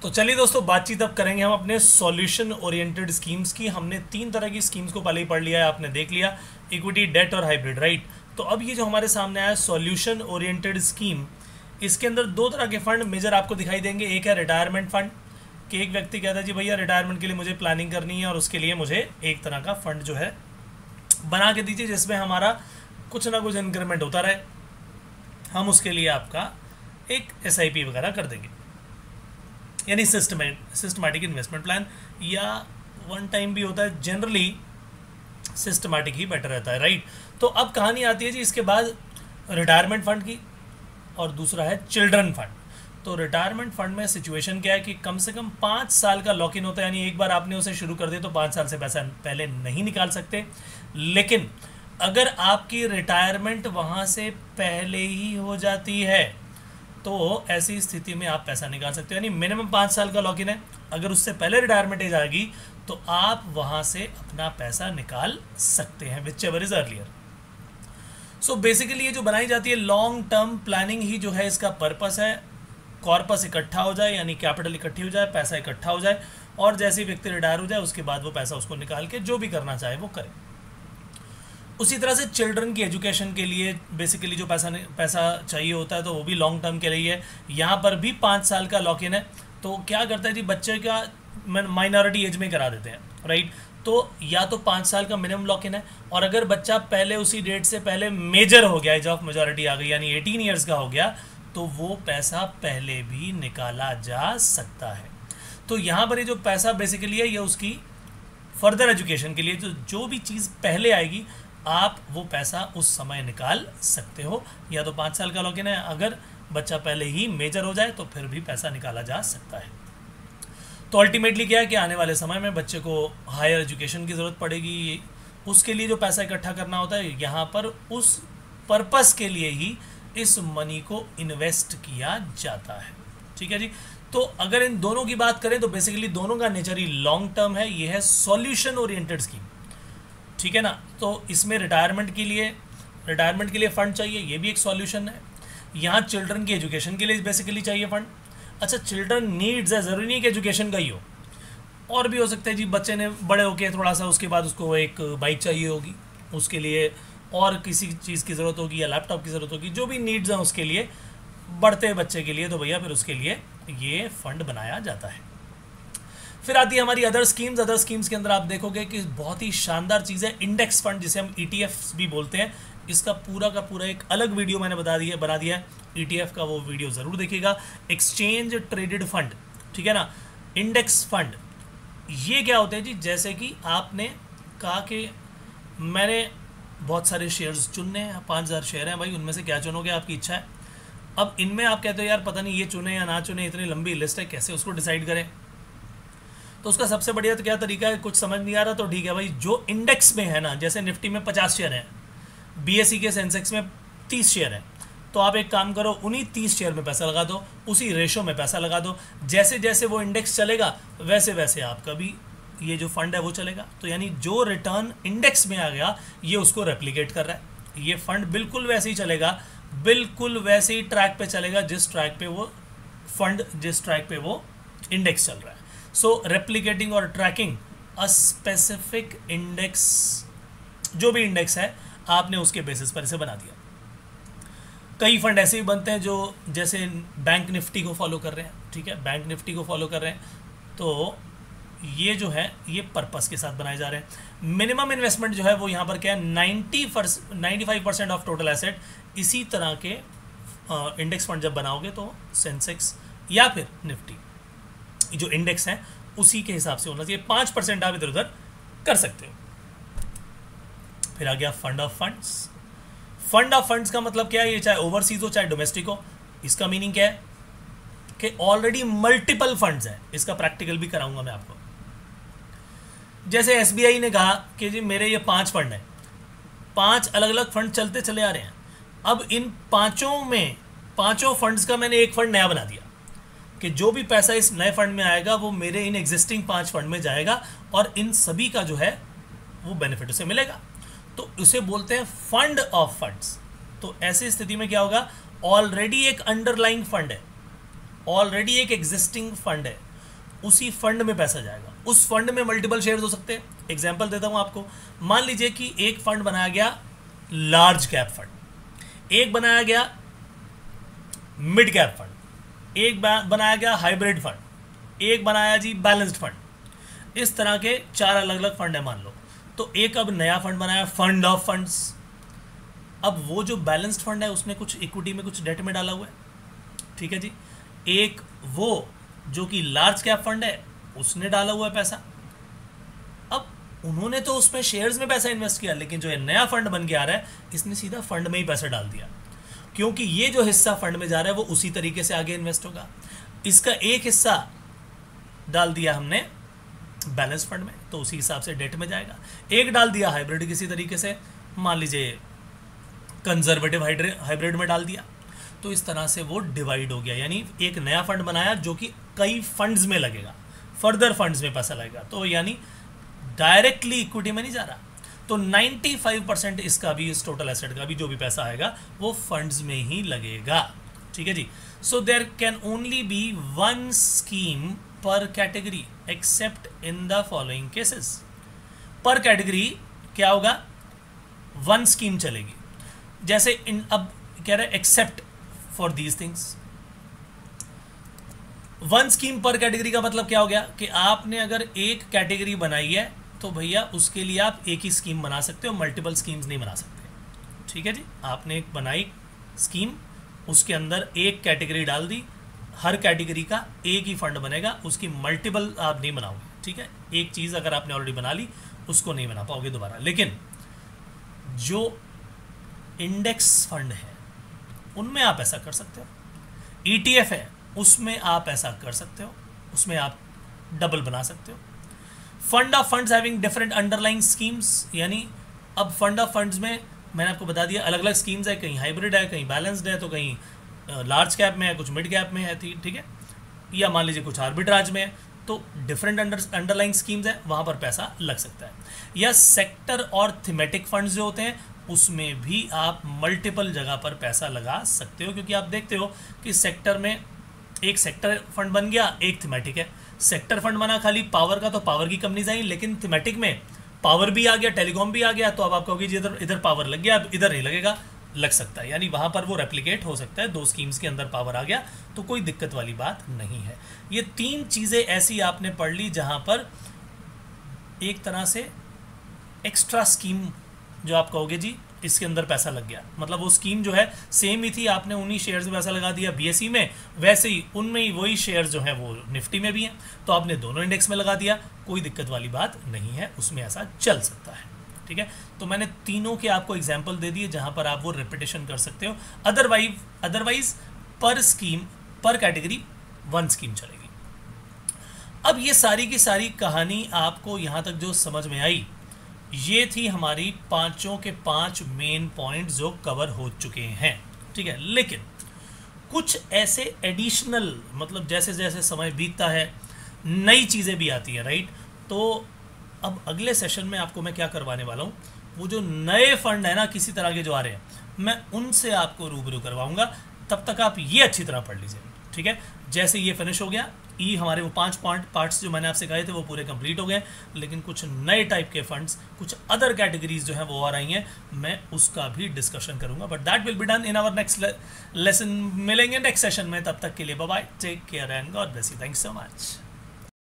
तो चलिए दोस्तों, बातचीत अब करेंगे हम अपने सॉल्यूशन ओरिएंटेड स्कीम्स की। हमने 3 तरह की स्कीम्स को पहले ही पढ़ लिया है, आपने देख लिया, इक्विटी, डेट और हाइब्रिड, राइट। तो अब ये जो हमारे सामने आया सॉल्यूशन ओरिएंटेड स्कीम, इसके अंदर 2 तरह के फंड मेजर आपको दिखाई देंगे। एक है रिटायरमेंट फंड, कि एक व्यक्ति कहता है जी भैया रिटायरमेंट के लिए मुझे प्लानिंग करनी है और उसके लिए मुझे एक तरह का फंड जो है बना के दीजिए जिसमें हमारा कुछ ना कुछ इंक्रीमेंट होता रहे, हम उसके लिए आपका एक SIP वगैरह कर देंगे, यानी सिस्टमैटिक इन्वेस्टमेंट प्लान, या वन टाइम भी होता है। जनरली सिस्टमैटिक ही बेटर रहता है, राइट। तो अब कहानी आती है जी इसके बाद रिटायरमेंट फंड की, और दूसरा है चिल्ड्रन फंड। तो रिटायरमेंट फंड में सिचुएशन क्या है कि कम से कम 5 साल का लॉक इन होता है, यानी एक बार आपने उसे शुरू कर दिया तो 5 साल से पैसा पहले नहीं निकाल सकते। लेकिन अगर आपकी रिटायरमेंट वहाँ से पहले ही हो जाती है तो ऐसी स्थिति में आप पैसा निकाल सकते हो, यानी मिनिमम 5 साल का लॉक इन है। अगर उससे पहले रिटायरमेंट एज आएगी तो आप वहाँ से अपना पैसा निकाल सकते हैं, which ever is earlier. So basically ये जो बनाई जाती है लॉन्ग टर्म प्लानिंग ही जो है इसका पर्पस है। कॉर्पस इकट्ठा हो जाए, यानी कैपिटल इकट्ठी हो जाए, पैसा इकट्ठा हो जाए, और जैसे ही व्यक्ति रिटायर हो जाए उसके बाद वो पैसा उसको निकाल के जो भी करना चाहे वो करे। उसी तरह से चिल्ड्रन की एजुकेशन के लिए बेसिकली जो पैसा चाहिए होता है तो वो भी लॉन्ग टर्म के लिए है। यहाँ पर भी 5 साल का लॉक इन है। तो क्या करता है जी, बच्चे का माइनॉरिटी एज में करा देते हैं, राइट। तो या तो 5 साल का मिनिमम लॉक इन है, और अगर बच्चा पहले उसी डेट से पहले मेजर हो गया, एज ऑफ मेजॉरिटी आ गई, यानी 18 ईयर्स का हो गया, तो वो पैसा पहले भी निकाला जा सकता है। तो यहाँ पर ये जो पैसा बेसिकली है ये उसकी फर्दर एजुकेशन के लिए, जो भी चीज़ पहले आएगी आप वो पैसा उस समय निकाल सकते हो। या तो 5 साल का लॉक इन है, अगर बच्चा पहले ही मेजर हो जाए तो फिर भी पैसा निकाला जा सकता है। तो अल्टीमेटली क्या है कि आने वाले समय में बच्चे को हायर एजुकेशन की ज़रूरत पड़ेगी, उसके लिए जो पैसा इकट्ठा करना होता है यहाँ पर उस पर्पस के लिए ही इस मनी को इन्वेस्ट किया जाता है, ठीक है जी। तो अगर इन दोनों की बात करें तो बेसिकली दोनों का नेचर ही लॉन्ग टर्म है। ये है सॉल्यूशन ओरिएंटेड स्कीम, ठीक है ना। तो इसमें रिटायरमेंट के लिए फ़ंड चाहिए, ये भी एक सॉल्यूशन है। यहाँ चिल्ड्रन की एजुकेशन के लिए बेसिकली चाहिए फ़ंड। अच्छा, चिल्ड्रन नीड्स है, ज़रूरी नहीं कि एजुकेशन का ही हो, और भी हो सकता है जी बच्चे ने बड़े होके थोड़ा सा उसके बाद उसको एक बाइक चाहिए होगी, उसके लिए और किसी चीज़ की ज़रूरत होगी या लैपटॉप की ज़रूरत होगी, जो भी नीड्स हैं उसके लिए, बढ़ते बच्चे के लिए, तो भैया फिर उसके लिए ये फ़ंड बनाया जाता है। फिर आती है हमारी अदर स्कीम्स के अंदर आप देखोगे कि बहुत ही शानदार चीज़ है इंडेक्स फंड, जिसे हम ETFs भी बोलते हैं। इसका पूरा का पूरा एक अलग वीडियो मैंने बना दिया है। ETF का वो वीडियो ज़रूर देखिएगा। एक्सचेंज ट्रेडेड फंड, ठीक है ना। इंडेक्स फंड ये क्या होते हैं जी, जैसे कि आपने कहा कि मैंने बहुत सारे शेयर्स चुनने हैं, 5000 शेयर हैं भाई, उनमें से क्या चुनोगे, आपकी इच्छा है। अब इनमें आप कहते हो यार पता नहीं ये चुने या ना चुने, इतनी लंबी लिस्ट है, कैसे उसको डिसाइड करें। तो उसका सबसे बढ़िया तो क्या तरीका है, कुछ समझ नहीं आ रहा तो ठीक है भाई, जो इंडेक्स में है ना, जैसे निफ्टी में 50 शेयर हैं, BSE के सेंसेक्स में 30 शेयर हैं, तो आप एक काम करो, उन्हीं 30 शेयर में पैसा लगा दो, उसी रेशो में पैसा लगा दो। जैसे जैसे वो इंडेक्स चलेगा वैसे वैसे आपका भी ये जो फंड है वो चलेगा। तो यानी जो रिटर्न इंडेक्स में आ गया ये उसको रेप्लिकेट कर रहा है। ये फंड बिल्कुल वैसे ही चलेगा, बिल्कुल वैसे ही ट्रैक पे चलेगा जिस ट्रैक पे वो इंडेक्स चल रहा है। सो रेप्लिकेटिंग और ट्रैकिंग अ स्पेसिफिक इंडेक्स, जो भी इंडेक्स है आपने उसके बेसिस पर इसे बना दिया। कई फंड ऐसे भी बनते हैं जो जैसे बैंक निफ्टी को फॉलो कर रहे हैं, ठीक है, बैंक निफ्टी को फॉलो कर रहे हैं, तो ये जो है ये पर्पस के साथ बनाए जा रहे हैं। मिनिमम इन्वेस्टमेंट जो है वो यहाँ पर क्या है, 95% ऑफ टोटल एसेट। इसी तरह के इंडेक्स फंड जब बनाओगे तो सेंसेक्स या फिर निफ्टी जो इंडेक्स है उसी के हिसाब से होना चाहिए। 5% आप इधर उधर कर सकते हो। फिर आ गया फंड ऑफ फंड्स का मतलब क्या है, ये चाहे ओवरसीज हो चाहे डोमेस्टिक हो। इसका मीनिंग क्या है कि ऑलरेडी मल्टीपल फंड्स हैं। इसका प्रैक्टिकल भी कराऊंगा मैं आपको। जैसे SBI ने कहा कि जी मेरे ये 5 फंड हैं, 5 अलग अलग फंड चलते चले आ रहे हैं। अब इन पांचों फंड्स का मैंने एक फंड नया बना दिया कि जो भी पैसा इस नए फंड में आएगा वो मेरे इन एग्जिस्टिंग 5 फंड में जाएगा और इन सभी का जो है वो बेनिफिट उसे मिलेगा। तो उसे बोलते हैं फंड ऑफ फंड्स। तो ऐसी स्थिति में क्या होगा, ऑलरेडी एक अंडरलाइंग फंड है, ऑलरेडी एक एग्जिस्टिंग फंड है, उसी फंड में पैसा जाएगा। उस फंड में मल्टीपल शेयर्स हो सकते हैं। एग्जांपल देता हूं आपको, मान लीजिए कि एक फंड बनाया गया लार्ज कैप फंड, एक बनाया गया मिड कैप फंड, एक बनाया गया हाइब्रिड फंड, एक बनाया जी बैलेंस्ड फंड। इस तरह के 4 अलग अलग फंड है मान लो। तो एक अब नया फंड बनाया फंड ऑफ फंड्स। अब वो जो बैलेंस्ड फंड है उसने कुछ इक्विटी में कुछ डेट में डाला हुआ है, ठीक है जी। एक वो जो कि लार्ज कैप फंड है उसने डाला हुआ है पैसा। अब उन्होंने तो उसमें शेयर्स में पैसा इन्वेस्ट किया, लेकिन जो नया फंड बन के आ रहा है इसने सीधा फंड में ही पैसा डाल दिया, क्योंकि ये जो हिस्सा फंड में जा रहा है वो उसी तरीके से आगे इन्वेस्ट होगा। इसका एक हिस्सा डाल दिया हमने बैलेंस फंड में, तो उसी हिसाब से डेट में जाएगा। एक डाल दिया हाइब्रिड किसी तरीके से, मान लीजिए कंजर्वेटिव हाइब्रिड में डाल दिया, तो इस तरह से वो डिवाइड हो गया। यानी एक नया फंड बनाया जो कि कई फंड्स में लगेगा, फर्दर फंड्स में पैसा लगेगा, तो यानी डायरेक्टली इक्विटी में नहीं जा रहा। तो 95% इसका भी, इस टोटल एसेट का भी जो भी पैसा आएगा वो फंड्स में ही लगेगा, ठीक है जी। So there can only be one scheme per category except in the following cases. Per category क्या होगा, वन स्कीम चलेगी। जैसे अब कह रहे except for these things. One scheme per category का मतलब क्या हो गया कि आपने अगर एक कैटेगरी बनाई है तो भैया उसके लिए आप एक ही स्कीम बना सकते हो, मल्टीपल स्कीम्स नहीं बना सकते, ठीक है जी। आपने एक बनाई स्कीम, उसके अंदर एक कैटेगरी डाल दी, हर कैटेगरी का एक ही फंड बनेगा, उसकी मल्टीपल आप नहीं बनाओगे, ठीक है। एक चीज़ अगर आपने ऑलरेडी बना ली उसको नहीं बना पाओगे दोबारा। लेकिन जो इंडेक्स फंड है उनमें आप ऐसा कर सकते हो, ETF है उसमें आप ऐसा कर सकते हो, उसमें आप डबल बना सकते हो। Fund of funds having different underlying schemes, यानी अब फंड ऑफ फंड्स में मैंने आपको बता दिया अलग अलग स्कीम्स है, कहीं हाइब्रिड है, कहीं बैलेंस्ड है, तो कहीं लार्ज कैप में है, कुछ मिड कैप में है, ठीक है, या मान लीजिए कुछ आर्बिट्राज में है, तो डिफरेंट अंडरलाइंग स्कीम्स है, वहाँ पर पैसा लग सकता है। या सेक्टर और थीमेटिक फंड्स जो होते हैं उसमें भी आप मल्टीपल जगह पर पैसा लगा सकते हो, क्योंकि आप देखते हो कि सेक्टर में एक सेक्टर फंड बन गया, एक थीमेटिक है। सेक्टर फंड बना खाली पावर का, तो पावर की कंपनीज आई, लेकिन थीमेटिक में पावर भी आ गया, टेलीकॉम भी आ गया, तो अब आप कहोगे जी इधर पावर लग गया, अब इधर नहीं लगेगा, लग सकता है। यानी वहाँ पर वो रेप्लिकेट हो सकता है, दो स्कीम्स के अंदर पावर आ गया तो कोई दिक्कत वाली बात नहीं है। ये 3 चीज़ें ऐसी आपने पढ़ ली जहाँ पर एक तरह से एक्स्ट्रा स्कीम जो आप कहोगे जी इसके अंदर पैसा लग गया, मतलब वो स्कीम जो है सेम ही थी, आपने उन्हीं शेयर्स में पैसा लगा दिया BSE में, वैसे ही उनमें ही वही शेयर्स जो हैं वो निफ्टी में भी हैं, तो आपने दोनों इंडेक्स में लगा दिया, कोई दिक्कत वाली बात नहीं है, उसमें ऐसा चल सकता है, ठीक है। तो मैंने तीनों के आपको एग्जाम्पल दे दिए जहाँ पर आप वो रिपीटेशन कर सकते हो। अदरवाइज पर scheme per category one scheme चलेगी। अब ये सारी की सारी कहानी आपको यहाँ तक जो समझ में आई, ये थी हमारी 5 के 5 मेन पॉइंट जो कवर हो चुके हैं, ठीक है। लेकिन कुछ ऐसे एडिशनल, मतलब जैसे जैसे समय बीतता है नई चीज़ें भी आती हैं, राइट। तो अब अगले सेशन में आपको मैं क्या करवाने वाला हूँ, वो जो नए फंड है ना किसी तरह के जो आ रहे हैं, मैं उनसे आपको रूबरू करवाऊँगा। तब तक आप ये अच्छी तरह पढ़ लीजिए, ठीक है। जैसे ये फिनिश हो गया, हमारे वो 5 पार्ट्स जो मैंने आपसे कहे थे वो पूरे कंप्लीट हो गए, लेकिन कुछ नए टाइप के फंड्स, कुछ अदर कैटेगरीज जो हैं वो आ रही हैं, मैं उसका भी डिस्कशन करूंगा, but that will be done in our next lesson. मिलेंगे नेक्स्ट सेशन में, तब तक के लिए bye bye, take care and God bless you, thank you so much.